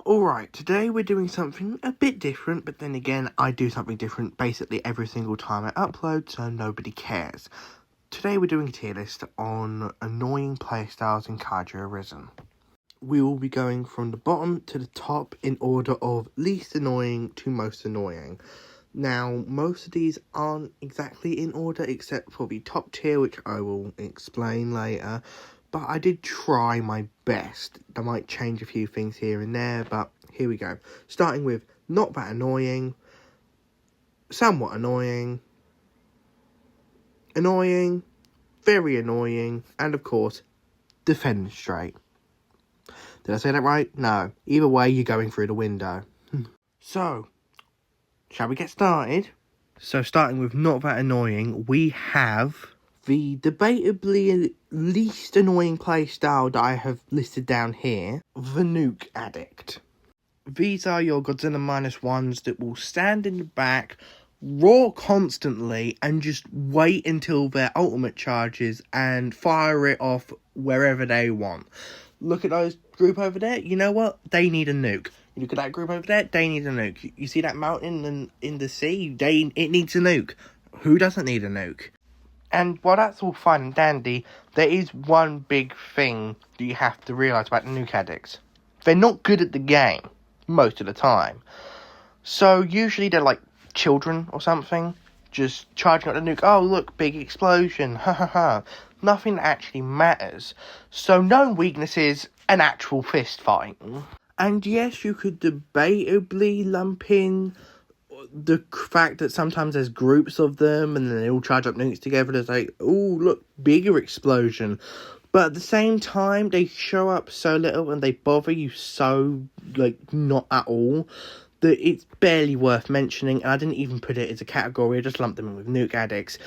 Alright, today we're doing something a bit different, but then again, I do something different basically every single time I upload, so nobody cares. Today we're doing a tier list on annoying playstyles in Kaiju Arisen. We will be going from the bottom to the top in order of least annoying to most annoying. Now, most of these aren't exactly in order except for the top tier, which I will explain later. But I did try my best. I might change a few things here and there, but here we go. Starting with not that annoying, somewhat annoying, annoying, very annoying, and of course, defenestrate. Did I say that right? No. Either way, you're going through the window. So, shall we get started? So, starting with not that annoying, we have the debatably least annoying playstyle that I have listed down here, the Nuke Addict. These are your Godzilla -1s that will stand in the back, roar constantly, and just wait until their ultimate charges and fire it off wherever they want. Look at those group over there, you know what? They need a nuke. Look at that group over there, they need a nuke. You see that mountain in the sea? It needs a nuke. Who doesn't need a nuke? And while that's all fine and dandy, there is one big thing that you have to realise about the nuke addicts. They're not good at the game, most of the time. So usually they're like children or something, just charging up the nuke. Oh, look, big explosion, ha ha ha. Nothing that actually matters. So known weaknesses, an actual fist fight. And yes, you could debatably lump in the fact that sometimes there's groups of them and then they all charge up nukes together. There's like, oh, look, bigger explosion. But at the same time, they show up so little and they bother you so, like, not at all, that it's barely worth mentioning. And I didn't even put it as a category. I just lumped them in with nuke addicts.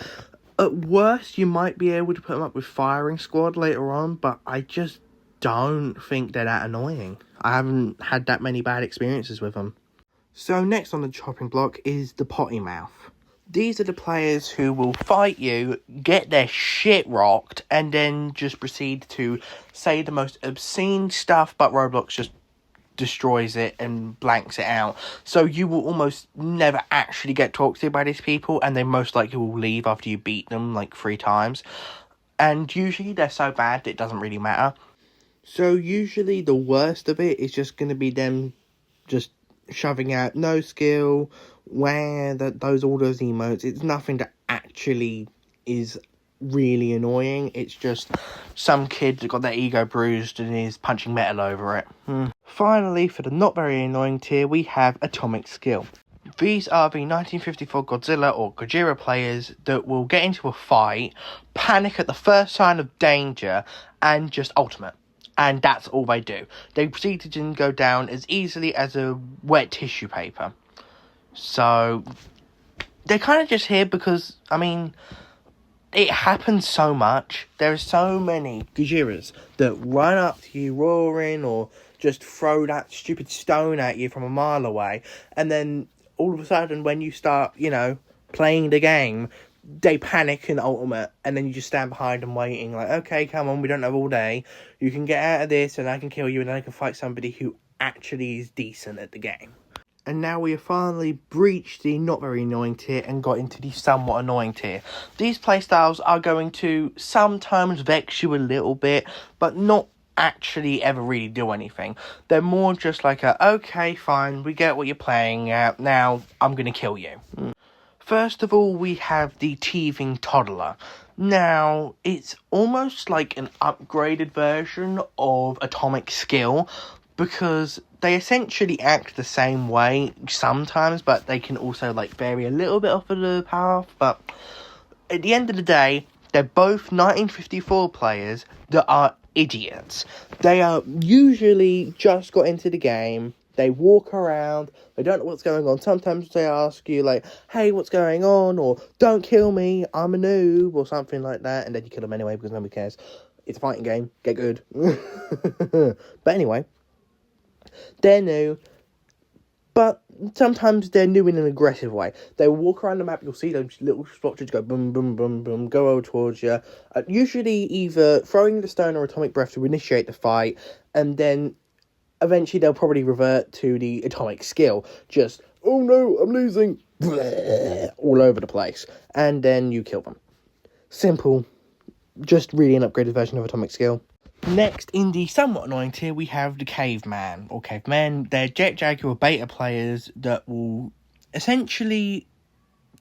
At worst, you might be able to put them up with firing squad later on, but I just don't think they're that annoying. I haven't had that many bad experiences with them. So next on the chopping block is the potty mouth. These are the players who will fight you, get their shit rocked, and then just proceed to say the most obscene stuff, but Roblox just destroys it and blanks it out. So you will almost never actually get talked to by these people, and they most likely will leave after you beat them like 3 times. And usually they're so bad that it doesn't really matter. So usually the worst of it is just going to be them just shoving out no skill, where all those emotes. It's nothing that actually is really annoying. It's just some kid that got their ego bruised and is punching metal over it. Finally, for the not very annoying tier, we have atomic skill. These are the 1954 Godzilla or Gojira players that will get into a fight, panic at the first sign of danger, and just ultimate. And that's all they do. They proceed to then go down as easily as a wet tissue paper. So, they're kind of just here because, I mean, it happens so much. There are so many Gojiras that run up to you roaring or just throw that stupid stone at you from a mile away. And then, all of a sudden, when you start, playing the game, they panic in ultimate, and then you just stand behind them waiting, like, okay, come on, we don't have all day. You can get out of this, and I can kill you, and then I can fight somebody who actually is decent at the game. And now we have finally breached the not very annoying tier and got into the somewhat annoying tier. These playstyles are going to sometimes vex you a little bit, but not actually ever really do anything. They're more just like okay, fine, we get what you're playing at, now I'm going to kill you. First of all, we have the teething toddler. Now, it's almost like an upgraded version of atomic skill, because they essentially act the same way sometimes, but they can also vary a little bit off of the path. But at the end of the day, they're both 1954 players that are idiots. They are usually just got into the game. They walk around, they don't know what's going on. Sometimes they ask you, hey, what's going on? Or, don't kill me, I'm a noob, or something like that. And then you kill them anyway because nobody cares. It's a fighting game, get good. But anyway, they're new. But sometimes they're new in an aggressive way. They walk around the map, you'll see those little splotches go boom, boom, boom, boom, go over towards you. Usually either throwing the stone or atomic breath to initiate the fight, and then eventually they'll probably revert to the atomic skill. Just, oh no, I'm losing, all over the place. And then you kill them. Simple. Just really an upgraded version of atomic skill. Next, in the somewhat annoying tier, we have the caveman, or cavemen. They're Jet Jaguar beta players that will, essentially,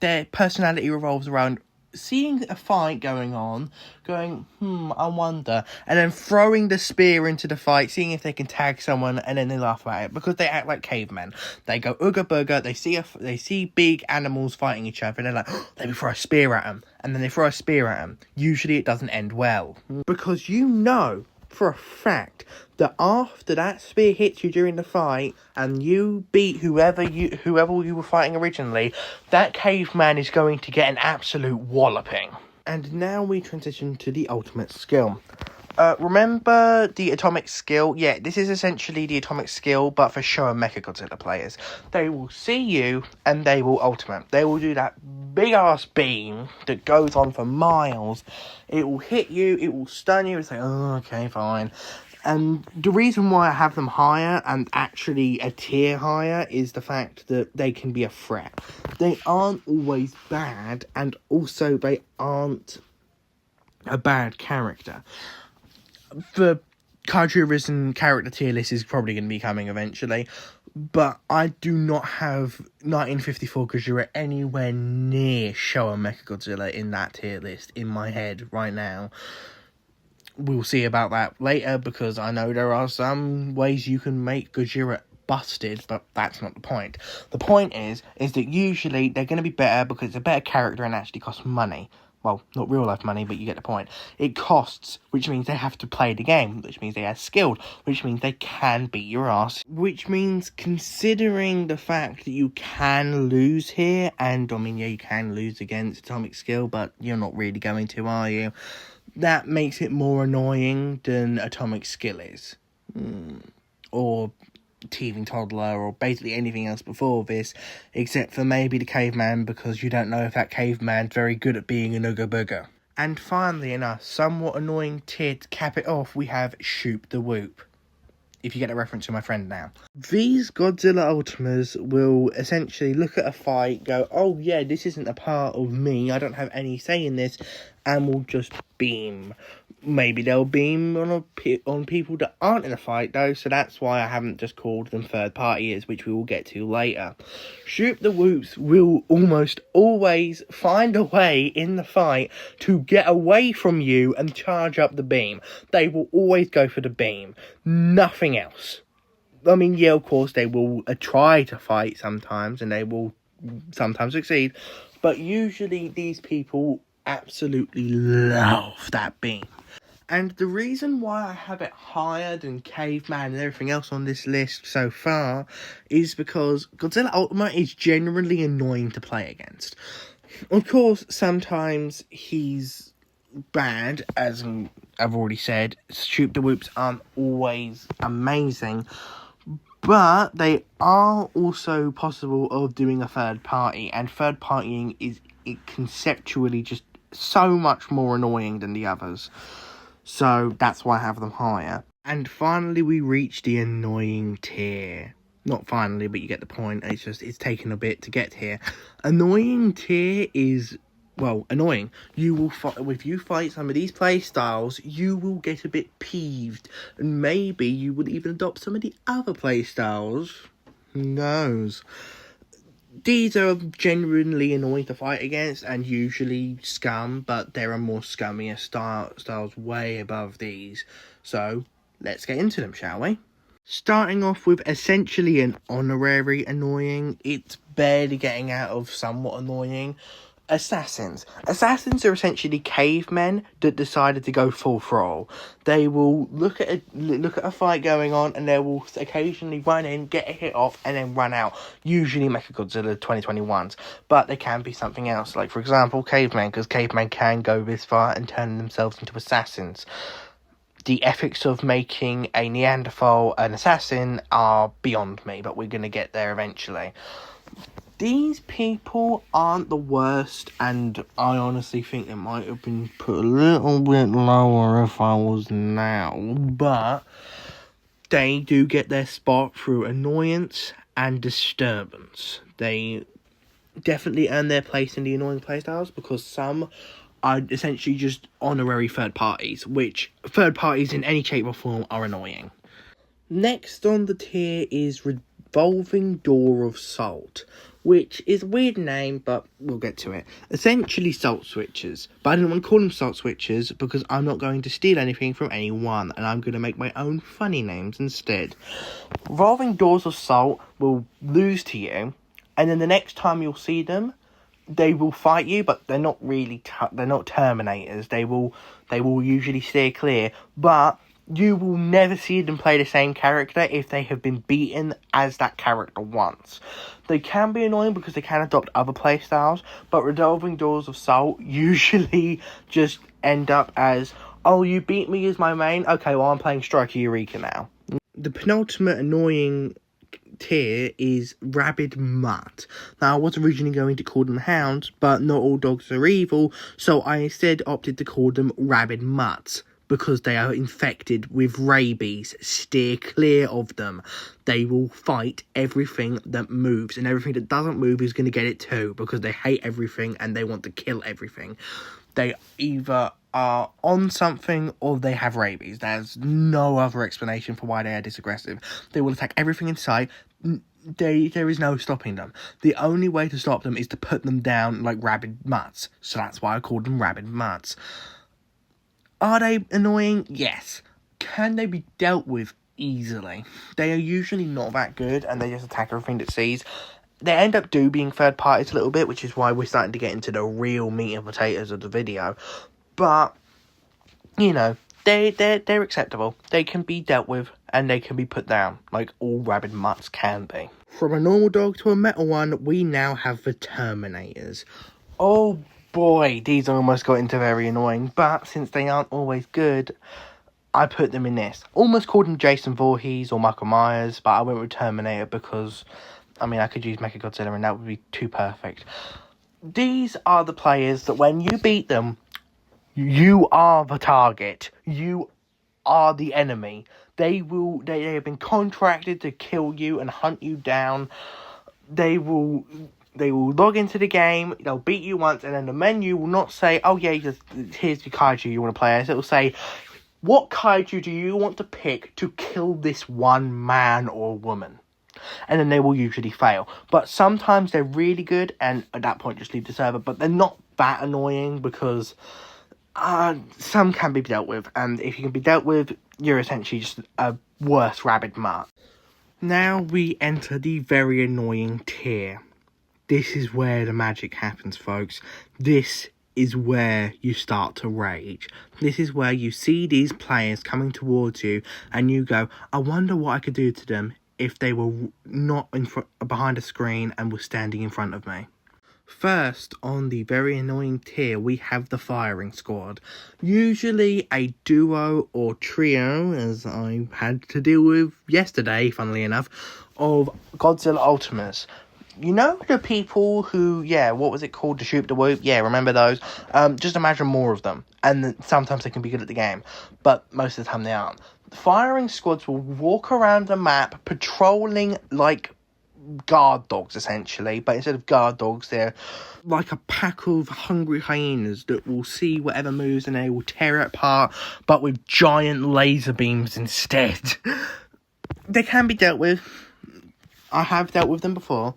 their personality revolves around seeing a fight going on, going, I wonder, and then throwing the spear into the fight, seeing if they can tag someone, and then they laugh about it, because they act like cavemen. They go ooga booga, they see big animals fighting each other, and they're like, let me throw a spear at them, and then they throw a spear at them. Usually it doesn't end well, because you know for a fact that after that spear hits you during the fight and you beat whoever you were fighting originally, that caveman is going to get an absolute walloping. And now we transition to the ultimate skill. Remember the atomic skill? Yeah, this is essentially the atomic skill, but for Showa Mechagodzilla players. They will see you, and they will ultimate. They will do that big-ass beam that goes on for miles. It will hit you, it will stun you, it's like, oh, okay, fine. And the reason why I have them higher, and actually a tier higher, is the fact that they can be a threat. They aren't always bad, and also they aren't a bad character. The Kaiju Arisen character tier list is probably going to be coming eventually, but I do not have 1954 Gojira anywhere near Showa Mechagodzilla in that tier list in my head right now. We'll see about that later, because I know there are some ways you can make Gojira busted, but that's not the point. The point is that usually they're going to be better because it's a better character and actually costs money. Well, not real life money, but you get the point. It costs, which means they have to play the game, which means they are skilled, which means they can beat your ass. Which means, considering the fact that you can lose here, and I mean, yeah, you can lose against Atomic Skill, but you're not really going to, are you? That makes it more annoying than Atomic Skill is. Or teething toddler, or basically anything else before this, except for maybe the caveman, because you don't know if that caveman's very good at being an ooga booga. And finally, in a somewhat annoying tier to cap it off, we have Shoop the Whoop. If you get a reference to my friend now. These Godzilla Ultimas will essentially look at a fight, go, oh yeah, this isn't a part of me, I don't have any say in this, and will just beam. Maybe they'll beam on people that aren't in a fight, though, so that's why I haven't just called them third parties, which we will get to later. Shoop the Whoops will almost always find a way in the fight to get away from you and charge up the beam. They will always go for the beam. Nothing else. I mean, yeah, of course, they will try to fight sometimes, and they will sometimes succeed, but usually these people absolutely love that beam. And the reason why I have it higher than Caveman and everything else on this list so far is because Godzilla Ultima is generally annoying to play against. Of course, sometimes he's bad, as I've already said. Shoop the Whoops aren't always amazing, but they are also possible of doing a third party, and third partying is conceptually just so much more annoying than the others. So that's why I have them higher. And finally, we reach the annoying tier. Not finally, but you get the point. It's taken a bit to get here. Annoying tier is, well, annoying. You will if you fight some of these playstyles, you will get a bit peeved. And maybe you would even adopt some of the other playstyles. Who knows? These are genuinely annoying to fight against, and usually scum, but there are more scummier styles way above these. So, let's get into them, shall we? Starting off with essentially an honorary annoying, it's barely getting out of somewhat annoying. Assassins. Assassins are essentially cavemen that decided to go full throttle. They will look at a fight going on, and they will occasionally run in, get a hit off, and then run out. Usually Mechagodzilla 2021s, but they can be something else. Like, for example, cavemen, because cavemen can go this far and turn themselves into assassins. The ethics of making a Neanderthal an assassin are beyond me, but we're going to get there eventually. These people aren't the worst, and I honestly think it might have been put a little bit lower if I was now, but they do get their spot through annoyance and disturbance. They definitely earn their place in the annoying playstyles because some are essentially just honorary third parties, which third parties in any shape or form are annoying. Next on the tier is Revolving Door of Salt, which is a weird name, but we'll get to it. Essentially salt switchers, but I didn't want to call them salt switchers because I'm not going to steal anything from anyone, and I'm going to make my own funny names instead. Revolving Doors of Salt will lose to you, and then the next time you'll see them, they will fight you, but they're not really they're not Terminators. They will usually steer clear, but you will never see them play the same character if they have been beaten as that character once. They can be annoying because they can adopt other playstyles, but Revolving Doors of Salt usually just end up as, oh, you beat me as my main? Okay, well, I'm playing Striker Eureka now. The penultimate annoying tier is Rabid Mutt. Now, I was originally going to call them hounds, but not all dogs are evil, so I instead opted to call them Rabid Mutts, because they are infected with rabies. Steer clear of them. They will fight everything that moves, and everything that doesn't move is going to get it too, because they hate everything and they want to kill everything. They either are on something or they have rabies. There's no other explanation for why they are this aggressive. They will attack everything in sight. There is no stopping them. The only way to stop them is to put them down like rabid mutts. So that's why I called them rabid mutts. Are they annoying? Yes. Can they be dealt with easily? They are usually not that good, and they just attack everything that sees. They end up being third parties a little bit, which is why we're starting to get into the real meat and potatoes of the video. But, you know, they're acceptable. They can be dealt with, and they can be put down, like all rabid mutts can be. From a normal dog to a metal one, we now have the Terminators. Oh boy, these almost got into very annoying, but since they aren't always good, I put them in this. Almost called them Jason Voorhees or Michael Myers, but I went with Terminator because, I mean, I could use Mechagodzilla and that would be too perfect. These are the players that when you beat them, you are the target. You are the enemy. They have been contracted to kill you and hunt you down. They will log into the game, they'll beat you once, and then the menu will not say, oh yeah, here's the kaiju you want to play as. It will say, what kaiju do you want to pick to kill this one man or woman? And then they will usually fail. But sometimes they're really good, and at that point just leave the server. But they're not that annoying because some can be dealt with. And if you can be dealt with, you're essentially just a worse rabid mutt. Now we enter the very annoying tier. This is where the magic happens, folks. This is where you start to rage. This is where you see these players coming towards you and you go, I wonder what I could do to them if they were not behind a screen and were standing in front of me. First, on the very annoying tier, we have the firing squad. Usually a duo or trio, as I had to deal with yesterday, funnily enough, of Godzilla Ultimates. You know the people who, what was it called? The Shoot the Whoop? Yeah, remember those? Just imagine more of them. And sometimes they can be good at the game, but most of the time they aren't. The firing squads will walk around the map patrolling like guard dogs, essentially. But instead of guard dogs, they're like a pack of hungry hyenas that will see whatever moves and they will tear it apart, but with giant laser beams instead. They can be dealt with. I have dealt with them before.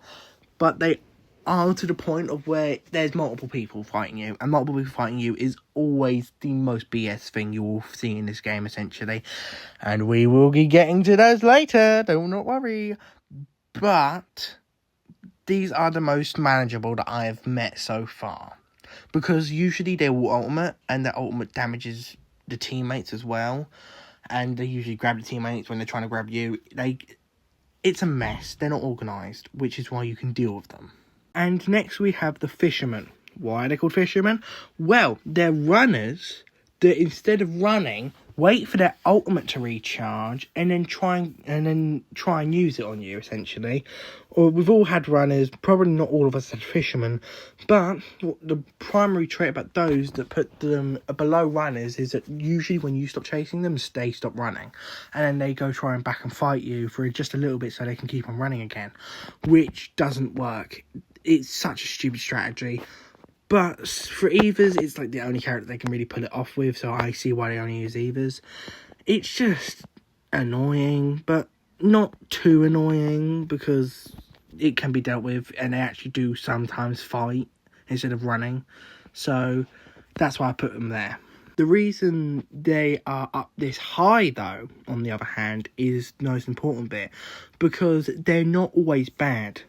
But they are to the point of where there's multiple people fighting you. And multiple people fighting you is always the most BS thing you will see in this game, essentially. And we will be getting to those later. Do not worry. But these are the most manageable that I have met so far. Because usually they will ultimate. And the ultimate damages the teammates as well. And they usually grab the teammates when they're trying to grab you. It's a mess. They're not organised, which is why you can deal with them. And next we have the fishermen. Why are they called fishermen? Well, they're runners that instead of running, wait for their ultimate to recharge, and then try and use it on you, essentially. Or we've all had runners, probably not all of us had fishermen, but the primary trait about those that put them below runners is that usually when you stop chasing them, they stop running, and then they go try and back and fight you for just a little bit so they can keep on running again, which doesn't work. It's such a stupid strategy. But for Evas, it's like the only character they can really pull it off with, so I see why they only use Evas. It's just annoying, but not too annoying, because it can be dealt with, and they actually do sometimes fight instead of running. So that's why I put them there. The reason they are up this high, though, on the other hand, is the most important bit, because they're not always bad.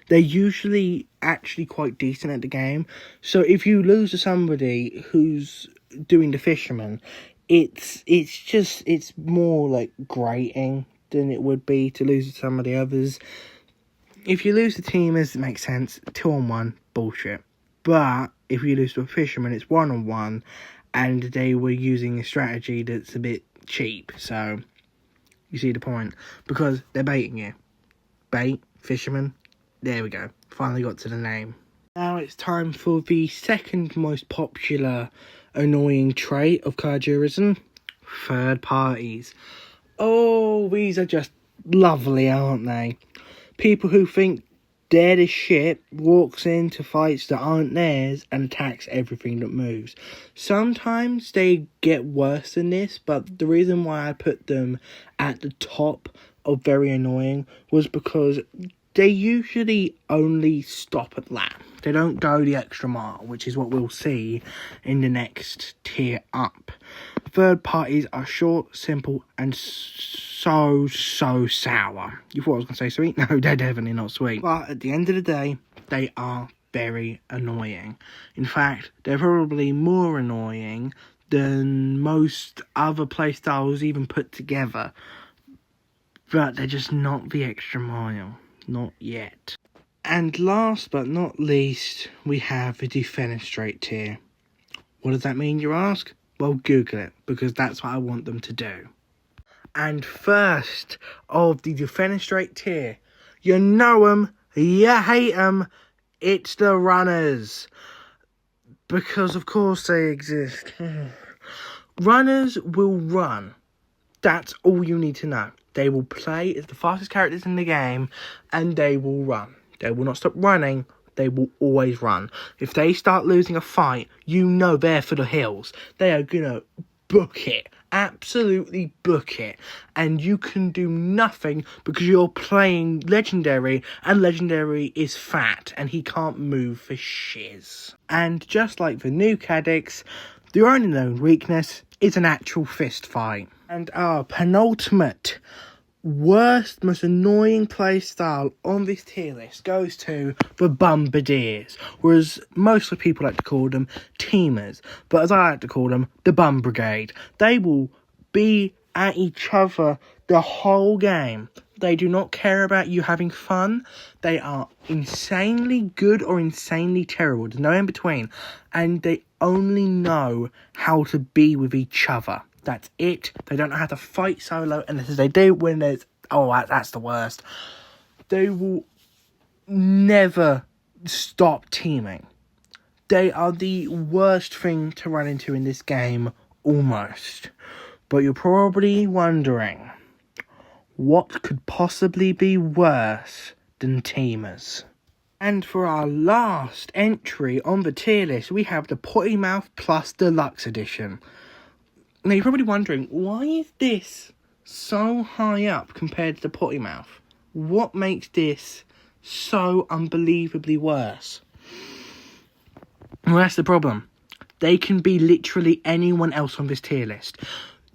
They're usually actually quite decent at the game. So if you lose to somebody who's doing the fisherman, it's more like grating than it would be to lose to some of the others. If you lose to teamers, it makes sense. 2-on-1, bullshit. But if you lose to a fisherman, it's 1-on-1, and they were using a strategy that's a bit cheap. So you see the point, because they're baiting you. Bait, fisherman. There we go. Finally got to the name. Now it's time for the second most popular annoying trait of Kaiju Arisen. Third parties. Oh, these are just lovely, aren't they? People who think they're the shit walks into fights that aren't theirs and attacks everything that moves. Sometimes they get worse than this, but the reason why I put them at the top of very annoying was because they usually only stop at that. They don't go the extra mile, which is what we'll see in the next tier up. Third parties are short, simple, and so sour. You thought I was going to say sweet? No, they're definitely not sweet. But at the end of the day, they are very annoying. In fact, they're probably more annoying than most other playstyles even put together. But they're just not the extra mile. Not yet. And last but not least, we have the defenestrate tier. What does that mean, you ask? Well, Google it, because that's what I want them to do. And first of the defenestrate tier, you know them, you hate them, it's the runners. Because of course they exist. Runners will run. That's all you need to know. They will play as the fastest characters in the game, and they will run. They will not stop running. They will always run. If they start losing a fight, you know they're for the hills. They are going to book it. Absolutely book it. And you can do nothing because you're playing Legendary, and Legendary is fat, and he can't move for shiz. And just like the new Cadix, their only known weakness is an actual fist fight. And our penultimate, worst, most annoying playstyle on this tier list goes to the Bombardiers, whereas most of people like to call them teamers, but as I like to call them, the Bum Brigade. They will be at each other the whole game. They do not care about you having fun. They are insanely good or insanely terrible. There's no in between. And they only know how to be with each other. That's it. They don't know how to fight solo, and as they do when there's... Oh, that's the worst. They will never stop teaming. They are the worst thing to run into in this game, almost. But you're probably wondering, what could possibly be worse than teamers? And for our last entry on the tier list, we have the Potty Mouth Plus Deluxe Edition. Now, you're probably wondering, why is this so high up compared to the Potty Mouth? What makes this so unbelievably worse? Well, that's the problem. They can be literally anyone else on this tier list.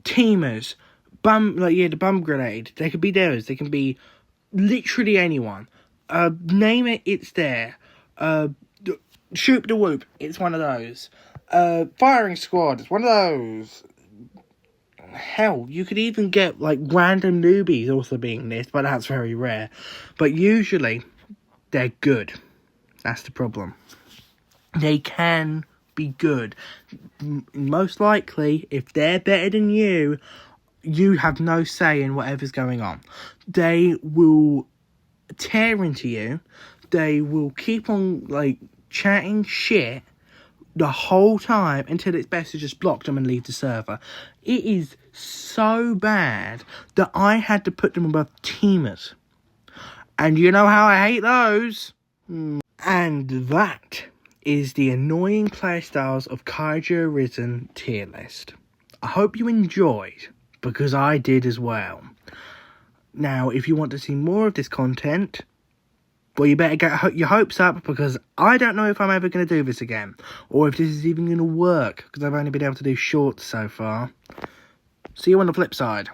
Teamers, the Bum Grenade, they could be theirs. They can be literally anyone. Name it, it's there. Shoot the Whoop, it's one of those. Firing Squad, it's one of those. Hell, you could even get like random newbies also being this, but that's very rare. But usually, they're good. That's the problem. They can be good. Most likely, if they're better than you have no say in whatever's going on. They will tear into you. They will keep on, like, chatting shit the whole time until it's best to just block them and leave the server. It is so bad that I had to put them above teamers. And you know how I hate those. And that is the annoying playstyles of Kaiju Arisen tier list. I hope you enjoyed, because I did as well. Now, if you want to see more of this content, well, you better get your hopes up, because I don't know if I'm ever going to do this again, or if this is even going to work, because I've only been able to do shorts so far. See you on the flip side.